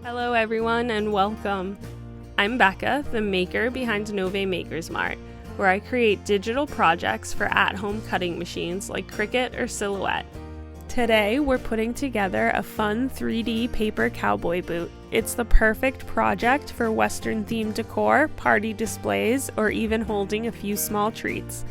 Hello everyone and welcome. I'm Becca, the maker behind Novae Makers Mart, where I create digital projects for at-home cutting machines like Cricut or Silhouette. Today we're putting together a fun 3D paper cowboy boot. It's the perfect project for Western themed decor, party displays, or even holding a few small treats.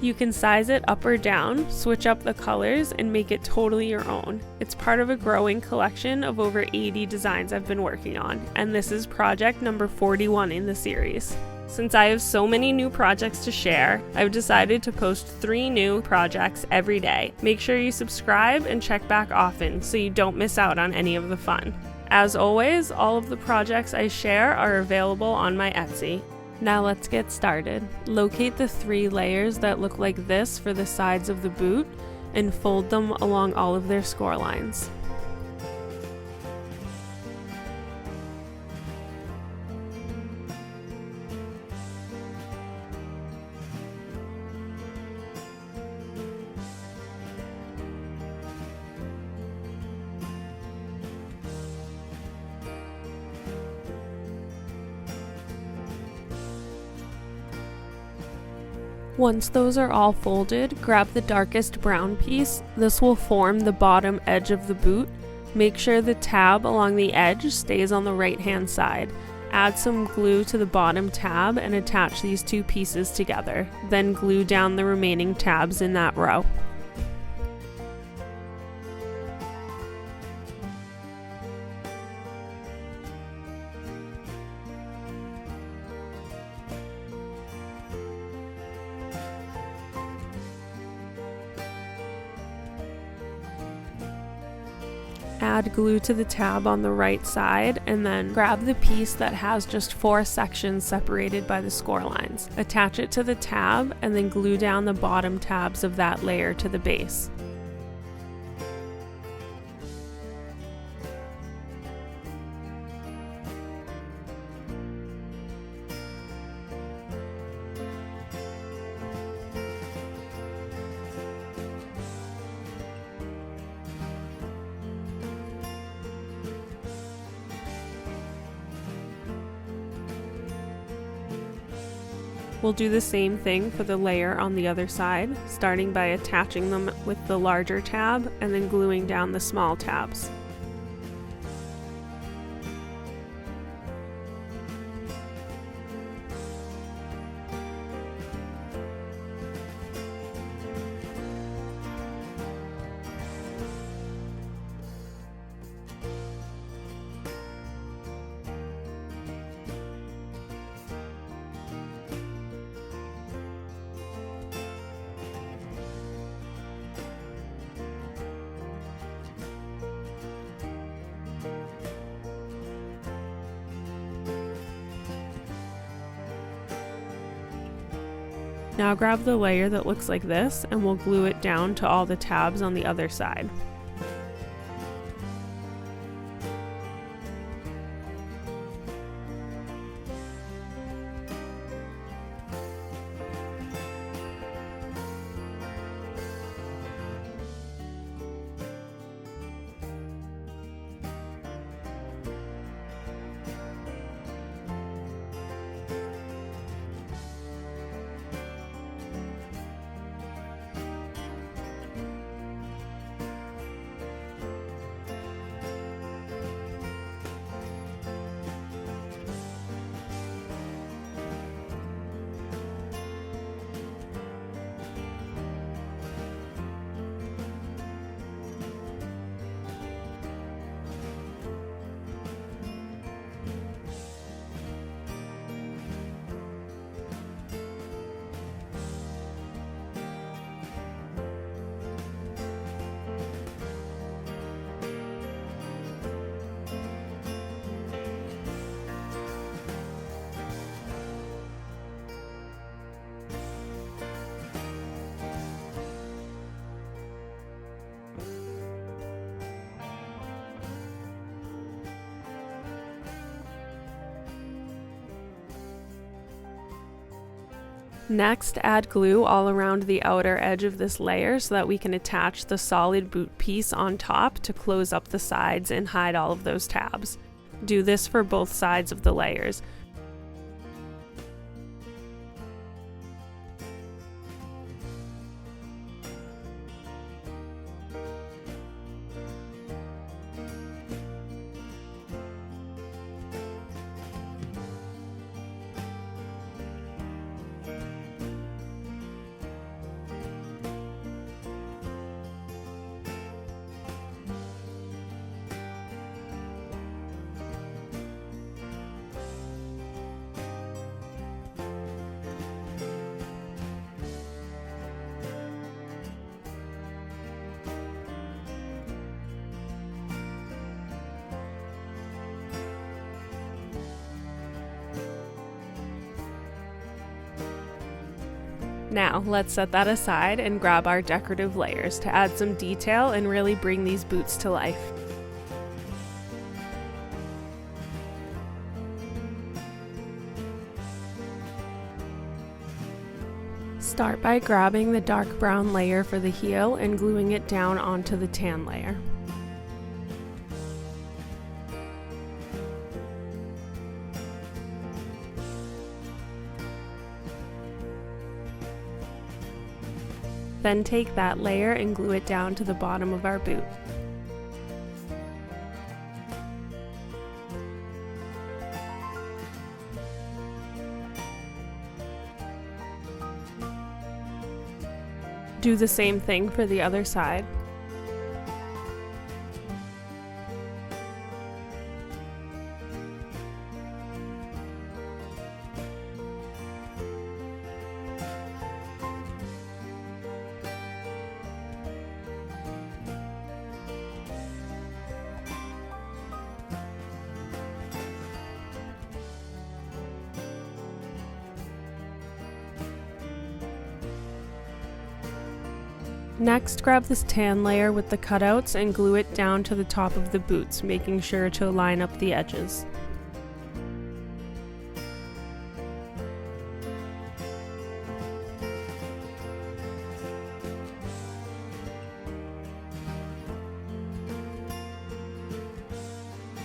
You can size it up or down, switch up the colors, and make it totally your own. It's part of a growing collection of over 80 designs I've been working on, and this is project number 41 in the series. Since I have so many new projects to share, I've decided to post 3 new projects every day. Make sure you subscribe and check back often so you don't miss out on any of the fun. As always, all of the projects I share are available on my Etsy. Now let's get started. Locate the 3 layers that look like this for the sides of the boot and fold them along all of their score lines. Once those are all folded, grab the darkest brown piece. This will form the bottom edge of the boot. Make sure the tab along the edge stays on the right-hand side. Add some glue to the bottom tab and attach these 2 pieces together. Then glue down the remaining tabs in that row. Add glue to the tab on the right side and then grab the piece that has just 4 sections separated by the score lines. Attach it to the tab and then glue down the bottom tabs of that layer to the base. We'll do the same thing for the layer on the other side, starting by attaching them with the larger tab and then gluing down the small tabs. Now grab the layer that looks like this and we'll glue it down to all the tabs on the other side. Next, add glue all around the outer edge of this layer so that we can attach the solid boot piece on top to close up the sides and hide all of those tabs. Do this for both sides of the layers. Now, let's set that aside and grab our decorative layers to add some detail and really bring these boots to life. Start by grabbing the dark brown layer for the heel and gluing it down onto the tan layer. Then take that layer and glue it down to the bottom of our boot. Do the same thing for the other side. Next, grab this tan layer with the cutouts and glue it down to the top of the boots, making sure to line up the edges.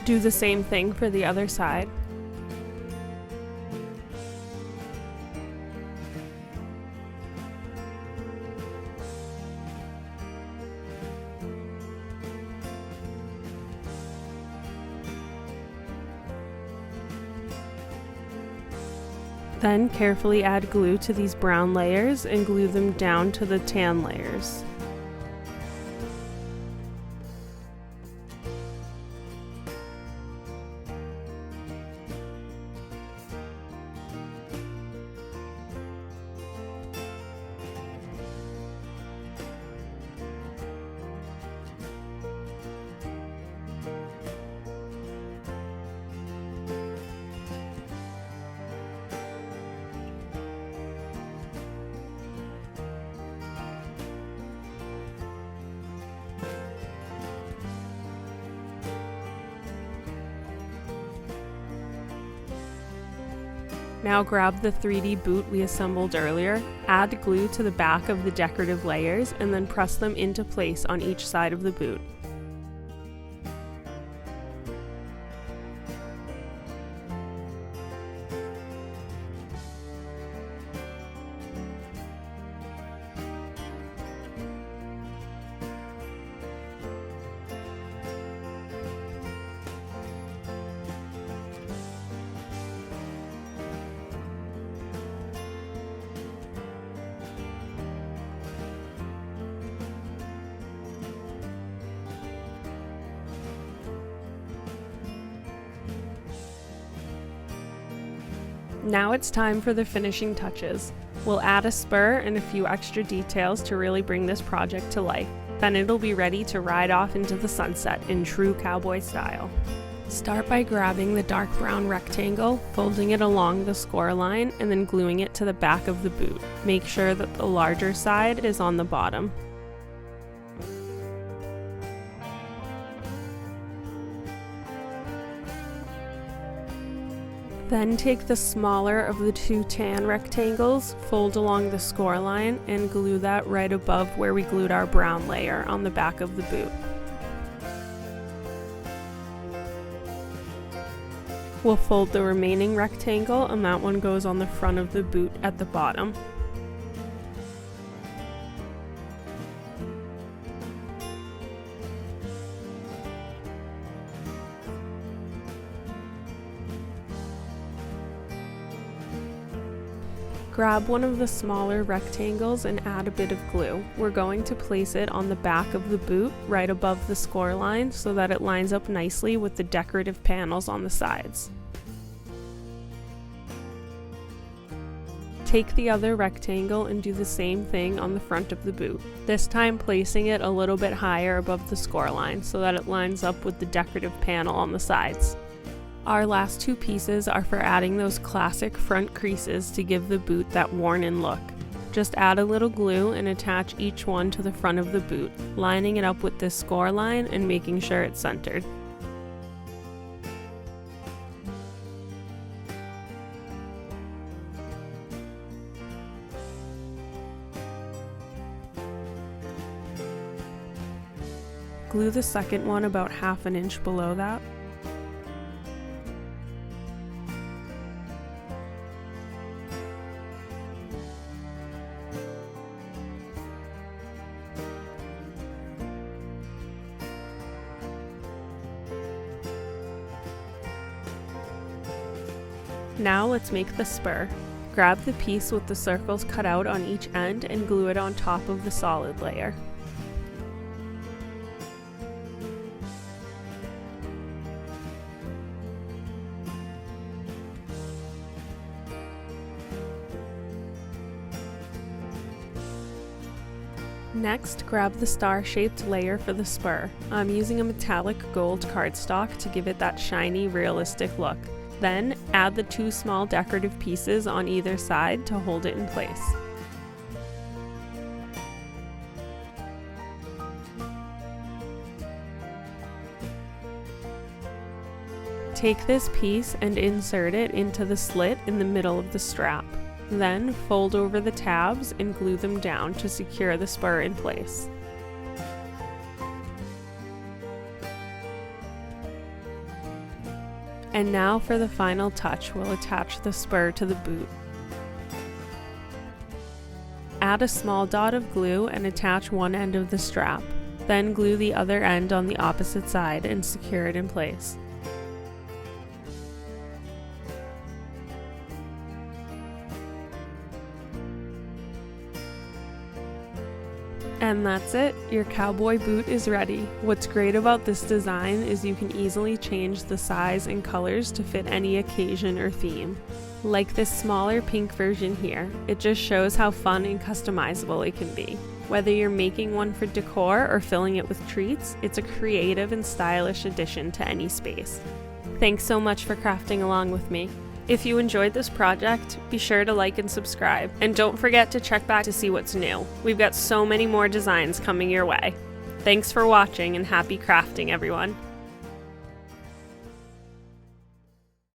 Do the same thing for the other side. Then carefully add glue to these brown layers and glue them down to the tan layers. Now grab the 3D boot we assembled earlier, add glue to the back of the decorative layers, and then press them into place on each side of the boot. Now it's time for the finishing touches. We'll add a spur and a few extra details to really bring this project to life. Then it'll be ready to ride off into the sunset in true cowboy style. Start by grabbing the dark brown rectangle, folding it along the score line, and then gluing it to the back of the boot. Make sure that the larger side is on the bottom. Then take the smaller of the two tan rectangles, fold along the score line, and glue that right above where we glued our brown layer on the back of the boot. We'll fold the remaining rectangle, and that one goes on the front of the boot at the bottom. Grab one of the smaller rectangles and add a bit of glue. We're going to place it on the back of the boot right above the score line so that it lines up nicely with the decorative panels on the sides. Take the other rectangle and do the same thing on the front of the boot, this time placing it a little bit higher above the score line so that it lines up with the decorative panel on the sides. Our last two pieces are for adding those classic front creases to give the boot that worn-in look. Just add a little glue and attach each one to the front of the boot, lining it up with this score line and making sure it's centered. Glue the second one about half an inch below that. Now let's make the spur. Grab the piece with the circles cut out on each end and glue it on top of the solid layer. Next, grab the star-shaped layer for the spur. I'm using a metallic gold cardstock to give it that shiny, realistic look. Then, add the two small decorative pieces on either side to hold it in place. Take this piece and insert it into the slit in the middle of the strap. Then, fold over the tabs and glue them down to secure the spur in place. And now for the final touch, we'll attach the spur to the boot. Add a small dot of glue and attach one end of the strap. Then glue the other end on the opposite side and secure it in place. And that's it, your cowboy boot is ready. What's great about this design is you can easily change the size and colors to fit any occasion or theme. Like this smaller pink version here, it just shows how fun and customizable it can be. Whether you're making one for decor or filling it with treats, it's a creative and stylish addition to any space. Thanks so much for crafting along with me. If you enjoyed this project, be sure to like and subscribe, and don't forget to check back to see what's new. We've got so many more designs coming your way. Thanks for watching and happy crafting, everyone.